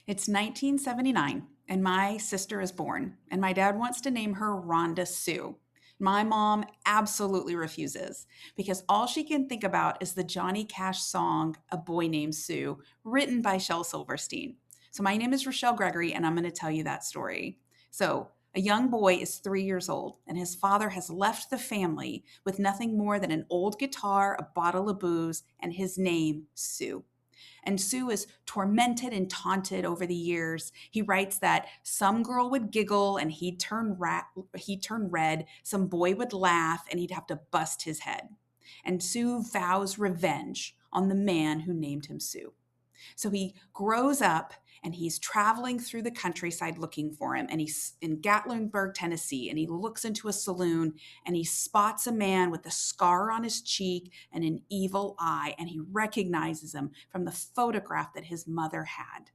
It's 1979, and my sister is born, and my dad wants to name her Rhonda Sue. My mom absolutely refuses because all she can think about is the Johnny Cash song, A Boy Named Sue, written by Shel Silverstein. So, my name is Rochelle Gregory, and I'm going to tell you that story. So, a young boy is 3 years old, and his father has left the family with nothing more than an old guitar, a bottle of booze, and his name, Sue. And Sue is tormented and taunted over the years. He writes that some girl would giggle and he'd turn red, some boy would laugh and he'd have to bust his head. And Sue vows revenge on the man who named him Sue. So he grows up and he's traveling through the countryside looking for him. And he's in Gatlinburg, Tennessee, and he looks into a saloon and he spots a man with a scar on his cheek and an evil eye. And he recognizes him from the photograph that his mother had.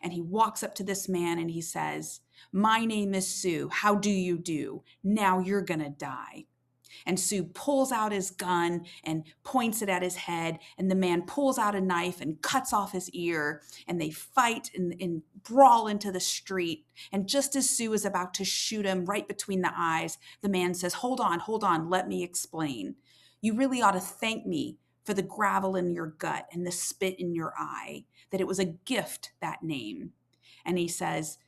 And he walks up to this man and he says, "My name is Sue. How do you do? Now you're going to die." And Sue pulls out his gun and points it at his head. And the man pulls out a knife and cuts off his ear. And they fight and brawl into the street. And just as Sue is about to shoot him right between the eyes, the man says, hold on, let me explain. You really ought to thank me for the gravel in your gut and the spit in your eye, that it was a gift, that name. And he says,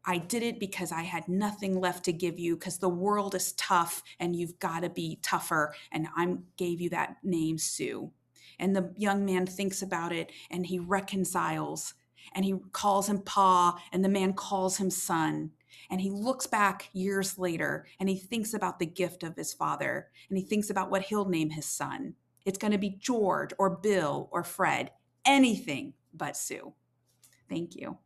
I did it because I had nothing left to give you because the world is tough and you've got to be tougher. And I gave you that name, Sue. And the young man thinks about it and he reconciles and he calls him Pa and the man calls him son. And he looks back years later and he thinks about the gift of his father and he thinks about what he'll name his son. It's going to be George or Bill or Fred, anything but Sue. Thank you.